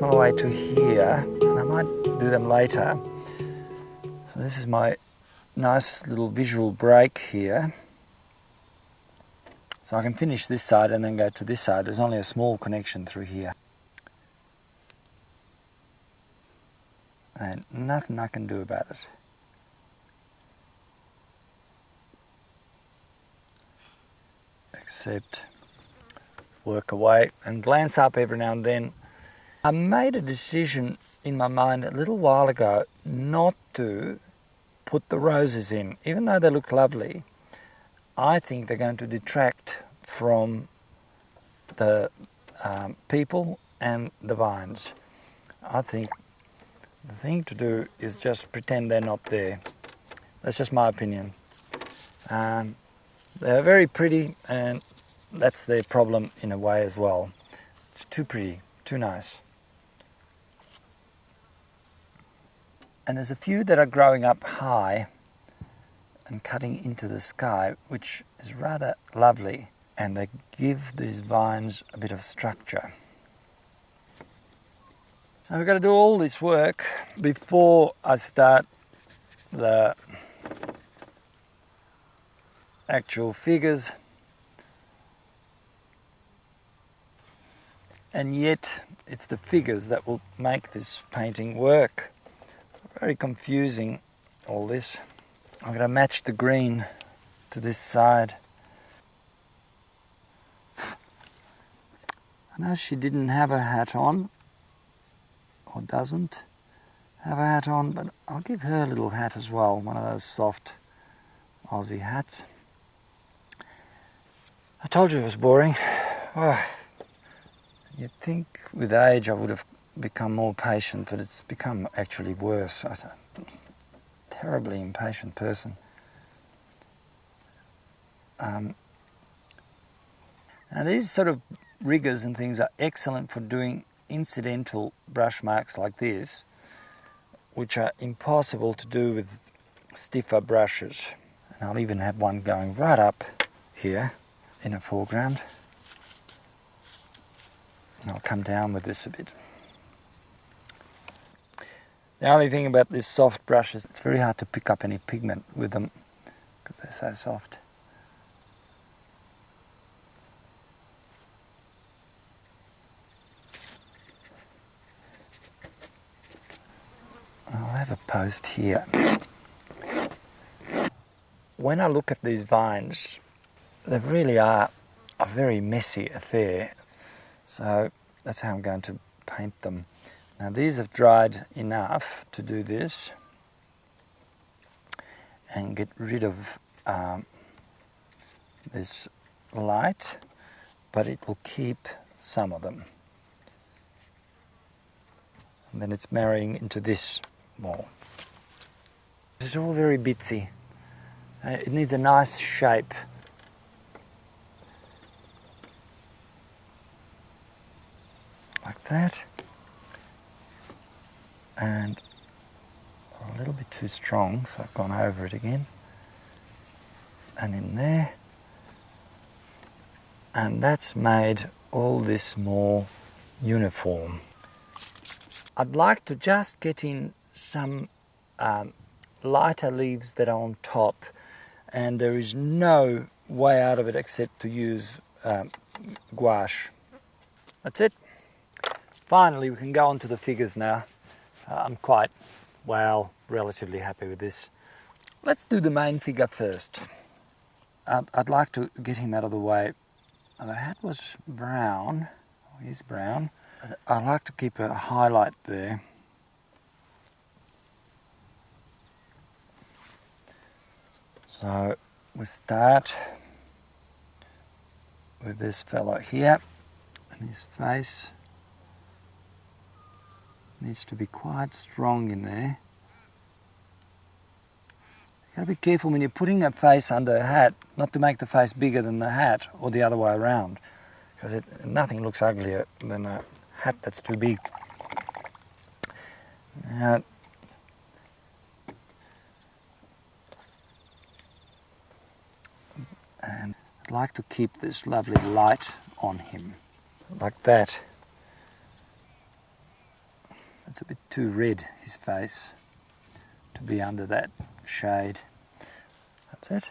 My way to here, and I might do them later. So this is my nice little visual break here. So I can finish this side and then go to this side. There's only a small connection through here. And nothing I can do about it. Except work away and glance up every now and then. I made a decision in my mind a little while ago not to put the roses in. Even though they look lovely, I think they're going to detract from the people and the vines. I think the thing to do is just pretend they're not there. That's just my opinion. They're very pretty, and that's their problem in a way as well. It's too pretty, too nice. And there's a few that are growing up high and cutting into the sky, which is rather lovely, and they give these vines a bit of structure. So I've got to do all this work before I start the actual figures, and yet it's the figures that will make this painting work. Very confusing, all this. I'm going to match the green to this side. I know she didn't have a hat on, or doesn't have a hat on, but I'll give her a little hat as well, one of those soft Aussie hats. I told you it was boring. Oh, you'd think with age I would have become more patient, but it's become actually worse. I'm a terribly impatient person. Now these sort of riggers and things are excellent for doing incidental brush marks like this, which are impossible to do with stiffer brushes. And I'll even have one going right up here in a foreground. And I'll come down with this a bit. The only thing about this soft brush is it's very hard to pick up any pigment with them because they're so soft. I'll have a post here. When I look at these vines, they really are a very messy affair. So that's how I'm going to paint them. Now these have dried enough to do this and get rid of this light, but it will keep some of them. And then it's marrying into this more. It's all very bitsy. It needs a nice shape. Like that. And a little bit too strong, so I've gone over it again. And in there. And that's made all this more uniform. I'd like to just get in some lighter leaves that are on top, and there is no way out of it except to use gouache. That's it. Finally, we can go on to the figures now. I'm quite, well, relatively happy with this. Let's do the main figure first. I'd like to get him out of the way. The hat was brown, he's brown. I like to keep a highlight there. So we start with this fellow here, and his face needs to be quite strong in there. You've got to be careful when you're putting a face under a hat, not to make the face bigger than the hat or the other way around, because nothing looks uglier than a hat that's too big. Now, and I'd like to keep this lovely light on him, like that. It's a bit too red, his face, to be under that shade. That's it.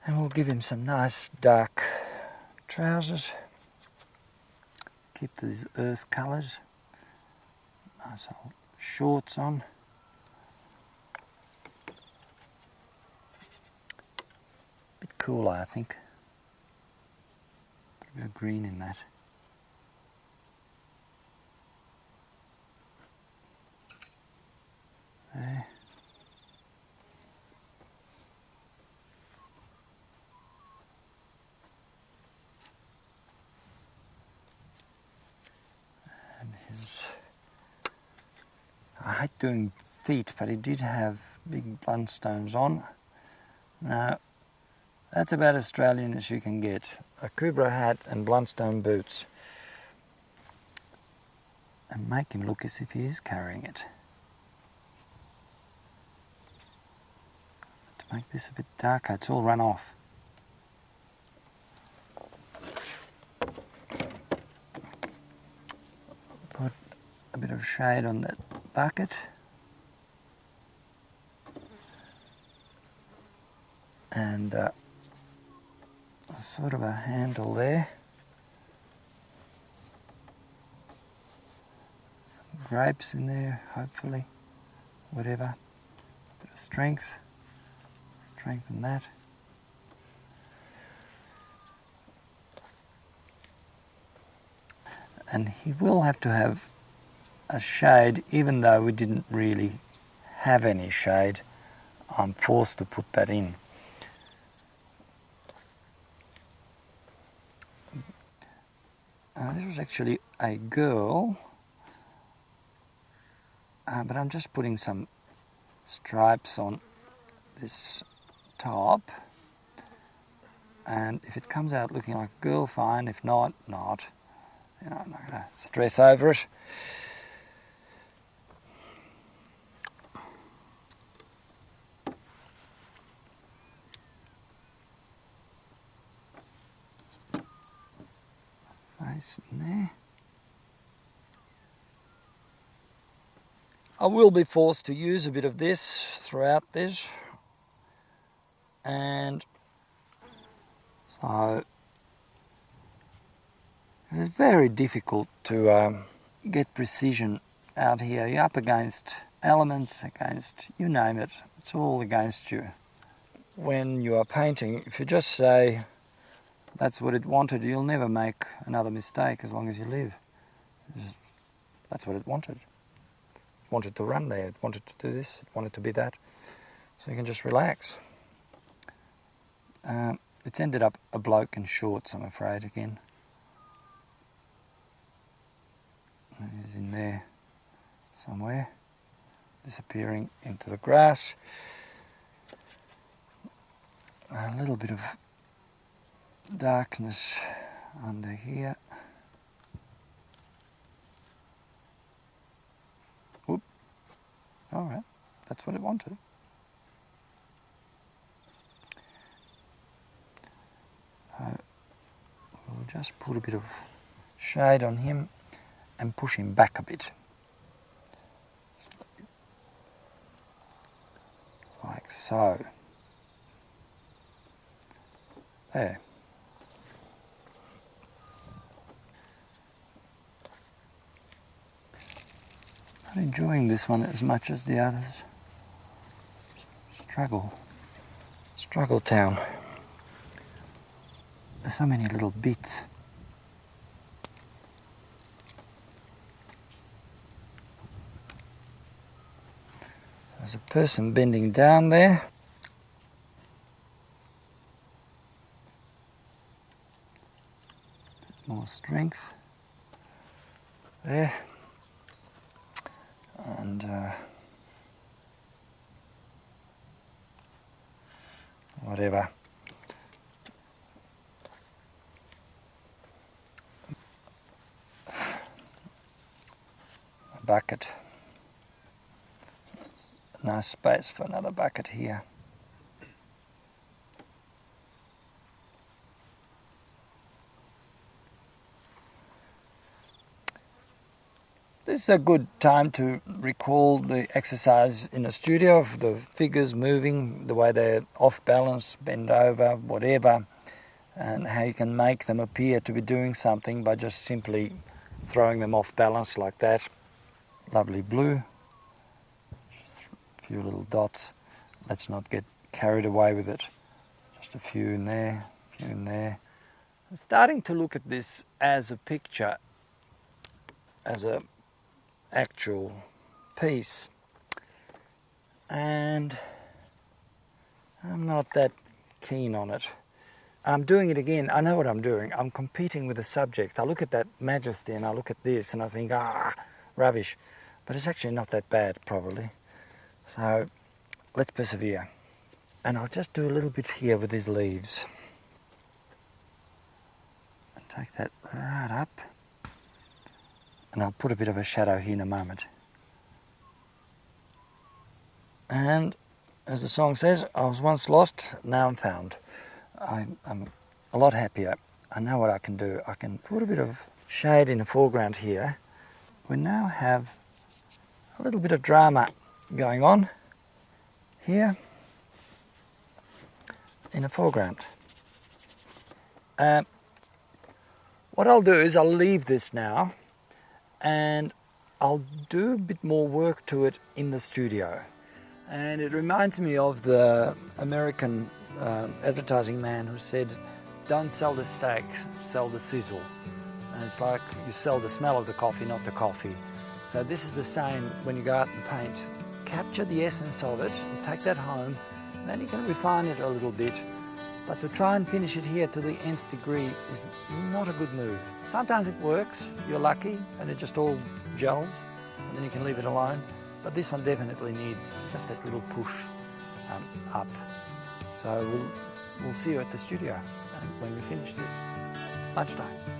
And we'll give him some nice dark trousers. Keep these earth colours. Nice old shorts on. Bit cooler, I think. Put a bit of green in that. There. And I hate doing feet, but he did have big bluntstones on. Now, that's about Australian as you can get. A Kubra hat and bluntstone boots. And make him look as if he is carrying it. To make this a bit darker, it's all run off. Put a bit of shade on that bucket. And sort of a handle there. Some grapes in there, hopefully. Whatever. Bit of strength. Strengthen that. And he will have to have a shade, even though we didn't really have any shade. I'm forced to put that in. This was actually a girl, but I'm just putting some stripes on this top, and if it comes out looking like a girl, fine. If not, not. You know, I'm not going to stress over it. Nice in there. I will be forced to use a bit of this throughout this, and so it's very difficult to get precision out here. You're up against elements, against you name it, it's all against you. When you are painting, if you just say that's what it wanted, you'll never make another mistake as long as you live. That's what it wanted. It wanted to run there, it wanted to do this, it wanted to be that. So you can just relax. It's ended up a bloke in shorts, I'm afraid, again. He's in there somewhere, disappearing into the grass. A little bit of darkness under here. Whoop. All right, that's what it wanted. We'll just put a bit of shade on him and push him back a bit. Like so. There. Not enjoying this one as much as the others. Struggle town. There's so many little bits. There's a person bending down there. Bit more strength there. And whatever. A bucket. Nice space for another bucket here. This is a good time to recall the exercise in the studio of the figures moving, the way they're off balance, bend over, whatever, and how you can make them appear to be doing something by just simply throwing them off balance like that. Lovely blue. Just a few little dots. Let's not get carried away with it. Just a few in there, a few in there. I'm starting to look at this as a picture, as a actual piece, and I'm not that keen on it. I'm doing it again. I know what I'm doing. I'm competing with the subject. I look at that majesty and I look at this and I think, rubbish. But it's actually not that bad, probably. So let's persevere. And I'll just do a little bit here with these leaves. And take that right up. And I'll put a bit of a shadow here in a moment. And as the song says, I was once lost, now I'm found. I'm a lot happier. I know what I can do. I can put a bit of shade in the foreground here. We now have a little bit of drama going on here in the foreground. What I'll do is I'll leave this now, and I'll do a bit more work to it in the studio. And it reminds me of the American advertising man who said, don't sell the steak, sell the sizzle. And it's like you sell the smell of the coffee, not the coffee. So this is the same when you go out and paint. Capture the essence of it and take that home, and then you can refine it a little bit. But to try and finish it here to the nth degree is not a good move. Sometimes it works, you're lucky, and it just all gels, and then you can leave it alone. But this one definitely needs just that little push up. So we'll see you at the studio when we finish this lunchtime.